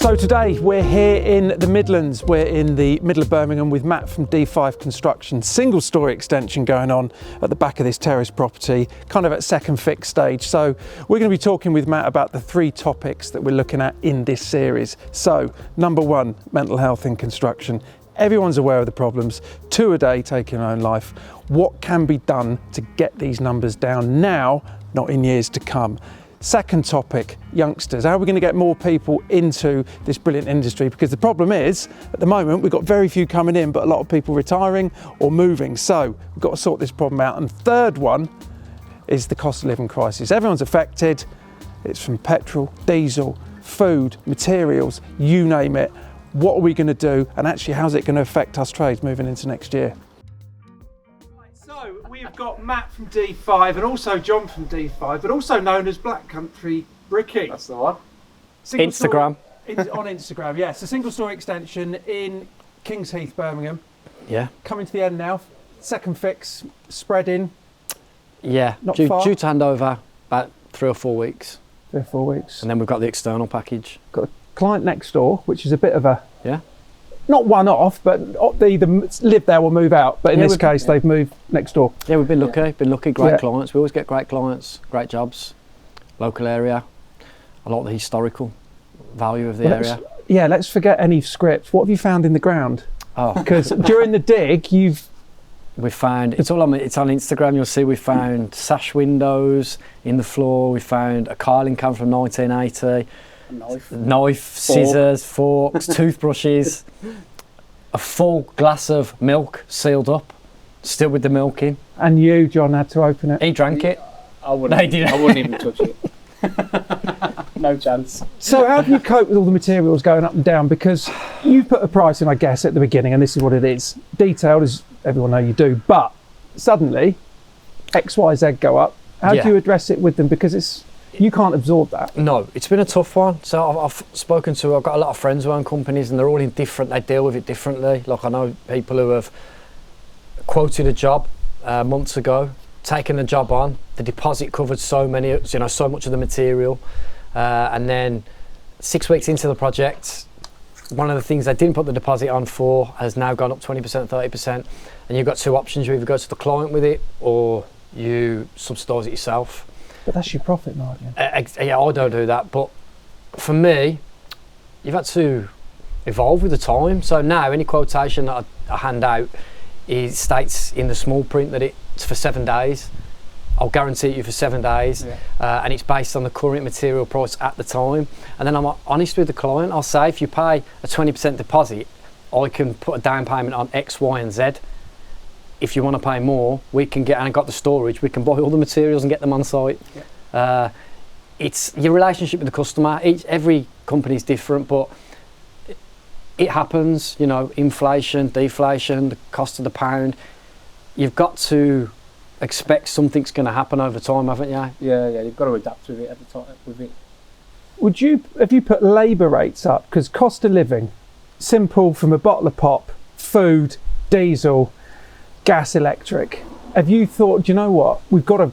So today we're here in the Midlands. We're in the middle of Birmingham with Matt from D5 Construction. Single story extension going on at the back of this terrace property, kind of at second fix stage. So we're going to be talking with Matt about the three topics that we're looking at in this series. So number one, mental health in construction. Everyone's aware of the problems. 2 a day taking their own life. What can be done to get these numbers down now, not in years to come? Second topic, youngsters. How are we going to get more people into this brilliant industry? Because the problem is, at the moment, we've got very few coming in, but a lot of people retiring or moving. So we've got to sort this problem out. And third one is the cost of living crisis. Everyone's affected. It's from petrol, diesel, food, materials, you name it. What are we going to do? And actually, how's it going to affect us trades moving into next year? So we've got Matt from D5 and also Jon from D5, but also known as Black Country Bricking. That's the one. Instagram. On Instagram, yes. A single story extension in Kings Heath, Birmingham. Yeah. Coming to the end now. Second fix, spreading. Yeah, due to hand over about 3 or 4 weeks. 3 or 4 weeks. And then we've got the external package. Got a client next door, which is a bit of a... Yeah. Not one off, but they either live there or move out. But in this case, they've moved next door. Yeah, we've been lucky. Great clients. We always get great clients, great jobs, local area, a lot of the historical value of the area. Let's forget any scripts. What have you found in the ground? Oh, because during the dig, we found it's on Instagram. You'll see we found sash windows in the floor. We found a Carling can from 1980. Knife, scissors, forks, toothbrushes, a full glass of milk sealed up, still with the milk in. And you, Jon, had to open it. He drank it. I wouldn't even touch it. No chance. So how have you coped with all the materials going up and down? Because you put a price in, I guess, at the beginning, and this is what it is. Detailed, as everyone know you do, but suddenly X, Y, Z go up. How do you address it with them? Because you can't absorb that. No, it's been a tough one. So I've got a lot of friends who own companies and they're all in they deal with it differently. Like I know people who have quoted a job months ago, taken the job on, the deposit covered so much of the material. And then 6 weeks into the project, one of the things they didn't put the deposit on for has now gone up 20%, 30%. And you've got two options. You either go to the client with it or you subsidise it yourself. But that's your profit margin. Yeah, I don't do that. But for me, you've had to evolve with the time. So now any quotation that I hand out, it states in the small print that it's for 7 days. I'll guarantee you for 7 days. Yeah. And it's based on the current material price at the time. And then I'm honest with the client. I'll say if you pay a 20% deposit, I can put a down payment on X, Y and Z. If you want to pay more, we can get, and I got the storage, we can buy all the materials and get them on site. Yeah. It's your relationship with the customer. Every company is different, but it happens, inflation, deflation, the cost of the pound. You've got to expect something's going to happen over time, haven't you? Yeah, you've got to adapt with it at the time. With it. Have you put labour rates up? Because cost of living, simple from a bottle of pop, food, diesel, gas, electric. Have you thought, do you know what, we've got to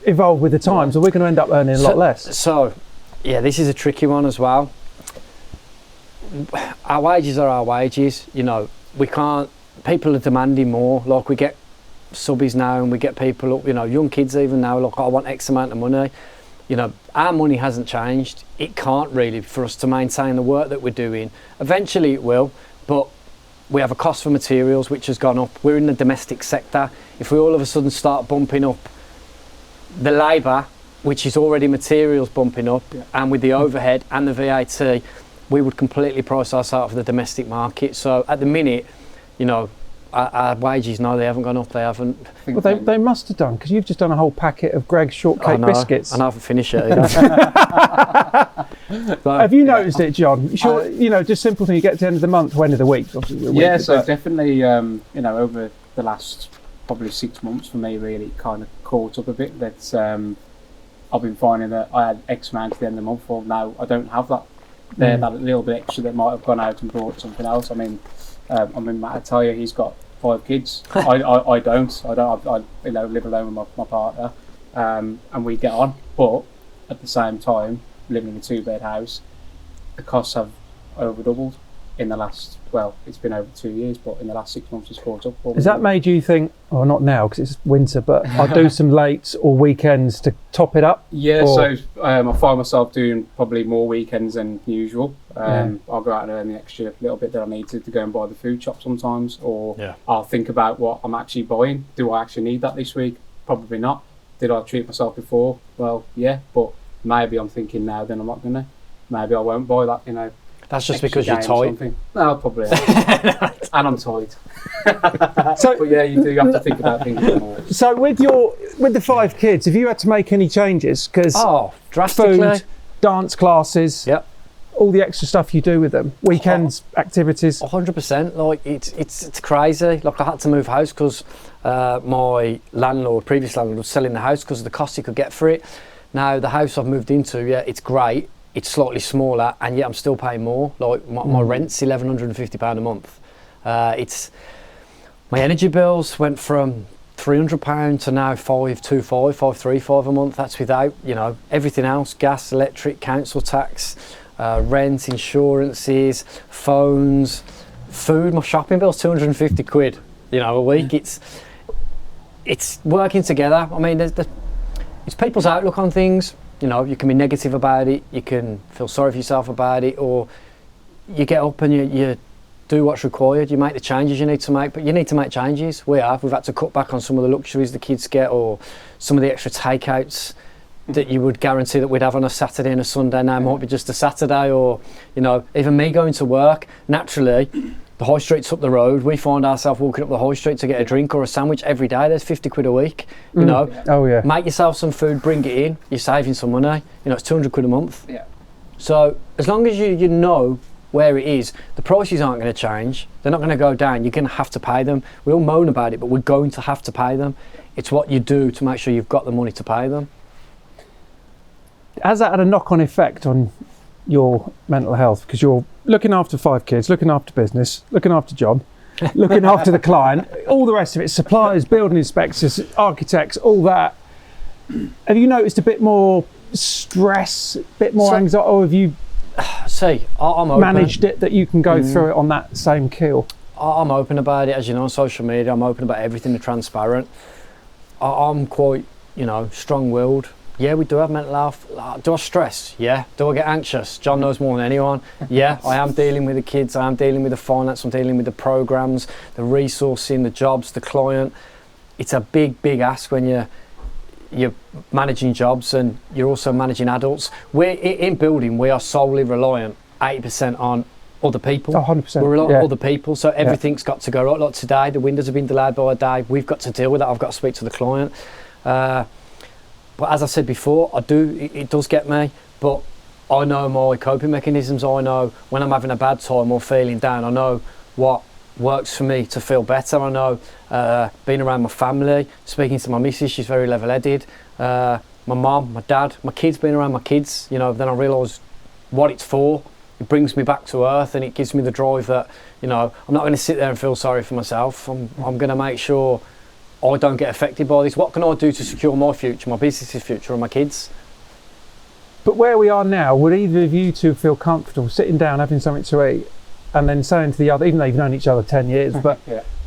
evolve with the times or we're going to end up earning a lot less? So, yeah, this is a tricky one as well. Our wages are our wages, we can't, people are demanding more. Like we get subbies now and we get people, young kids even now, like I want X amount of money. Our money hasn't changed. It can't really for us to maintain the work that we're doing. Eventually it will, but we have a cost for materials which has gone up. We're in the domestic sector. If we all of a sudden start bumping up the labour, which is already materials bumping up, and with the overhead and the VAT, we would completely price ourselves for the domestic market. So at the minute, our wages, no, they haven't gone up, they haven't. Well, they must have done, because you've just done a whole packet of Greg's shortcake biscuits. And I haven't finished it. Have you noticed it, Jon? Sure, just simple thing, you get to the end of the month or end of the week. Yeah, so definitely, over the last probably 6 months for me, really kind of caught up a bit. That's I've been finding that I had X amount at the end of the month, or now I don't have that. That little bit extra that might have gone out and bought something else. Matt, I tell you, he's got 5 kids. I don't. I live alone with my partner, and we get on. But at the same time, living in a 2-bed house, the costs have over doubled in the last, well, it's been over 2 years, but in the last 6 months it's caught up. Has that made you think, oh, not now because it's winter, but I'll do some lates or weekends to top it up? Yeah, Or- so I find myself doing probably more weekends than usual. I'll go out and earn the extra little bit that I need to go and buy the food shop sometimes, or I'll think about what I'm actually buying. Do I actually need that this week? Probably not. Did I treat myself before? Well, yeah, but maybe I'm thinking now then I'm not going to. Maybe I won't buy that, you know. That's just extra because you're game or tight. something. No, probably not. And I'm tight. So- but yeah, you do have to think about things a bit more. So with the 5 kids, have you had to make any changes? Because Oh, drastically. food, dance classes, Yep. all the extra stuff you do with them, weekends, activities. 100%. Like it's crazy. Like I had to move house because my previous landlord, was selling the house because of the cost he could get for it. Now the house I've moved into, yeah, it's great. It's slightly smaller, and yet I'm still paying more. Like my rent's £1,150 a month. It's my energy bills went from £300 to now £535 a month. That's without, you know, everything else: gas, electric, council tax, rent, insurances, phones, food. My shopping bill's £250, you know, a week. It's working together. I mean, it's people's outlook on things. You know, you can be negative about it, you can feel sorry for yourself about it, or you get up and you do what's required, you make the changes you need to make, but you need to make changes. We've had to cut back on some of the luxuries the kids get, or some of the extra takeouts that you would guarantee that we'd have on a Saturday and a Sunday now might be just a Saturday. Or, you know, even me going to work, naturally, the high street's up the road. We find ourselves walking up the high street to get a drink or a sandwich every day. There's £50 a week, you know. Oh yeah. Make yourself some food, bring it in, you're saving some money. You know, it's £200 a month. Yeah. So as long as you know where it is, the prices aren't going to change. They're not going to go down. You're going to have to pay them. We all moan about it, but we're going to have to pay them. It's what you do to make sure you've got the money to pay them. Has that had a knock-on effect on your mental health? Because you're looking after 5 kids, looking after business, looking after John, looking after the client, all the rest of it, suppliers, building inspectors, architects, all that. Have you noticed a bit more stress, a bit more anxiety, or have you I'm open. managed it that you can go through it on that same keel? I'm open about it, as you know, on social media. I'm open about everything, and transparent. I'm quite, you know, strong-willed. Yeah, we do have mental health. Do I stress? Yeah. Do I get anxious? John knows more than anyone. Yeah, I am dealing with the kids. I am dealing with the finance. I'm dealing with the programs, the resourcing, the jobs, the client. It's a big, big ask when you're managing jobs and you're also managing adults. We're in building. We are solely reliant 80% on other people. 100%. We're reliant on other people, so everything's got to go right. Like today, the windows have been delayed by a day. We've got to deal with that. I've got to speak to the client. But as I said before, it does get me, but I know my coping mechanisms. I know when I'm having a bad time or feeling down, I know what works for me to feel better. I know being around my family, speaking to my missus, she's very level-headed. My mum, my dad, my kids, being around my kids, you know, then I realise what it's for. It brings me back to earth, and it gives me the drive that, you know, I'm not going to sit there and feel sorry for myself. I'm going to make sure I don't get affected by this. What can I do to secure my future, my business's future, and my kids? But where we are now, would either of you two feel comfortable sitting down, having something to eat, and then saying to the other, even though you've known each other 10 years, but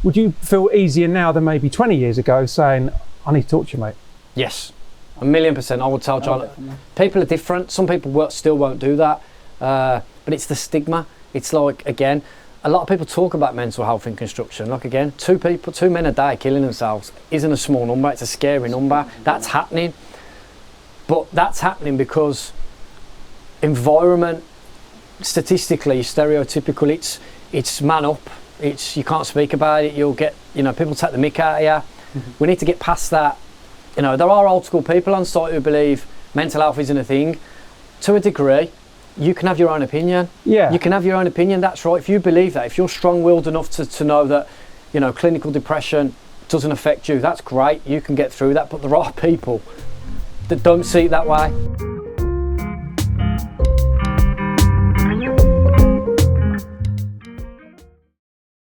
would you feel easier now than maybe 20 years ago saying, I need to talk to you, mate? Yes, 1,000,000%. I would tell John, people are different. Some people still won't do that, but it's the stigma. It's like, again, a lot of people talk about mental health in construction. Like, again, 2 men a day killing themselves isn't a small number. It's a scary number. That's happening. But that's happening because environment, statistically, stereotypical, it's man up. You can't speak about it. You'll get, you know, people take the mick out of you. We need to get past that. You know, there are old school people on site who believe mental health isn't a thing. To a degree, you can have your own opinion. Yeah. You can have your own opinion, that's right. If you believe that, if you're strong-willed enough to know that, you know, clinical depression doesn't affect you, that's great. You can get through that. But there are people that don't see it that way.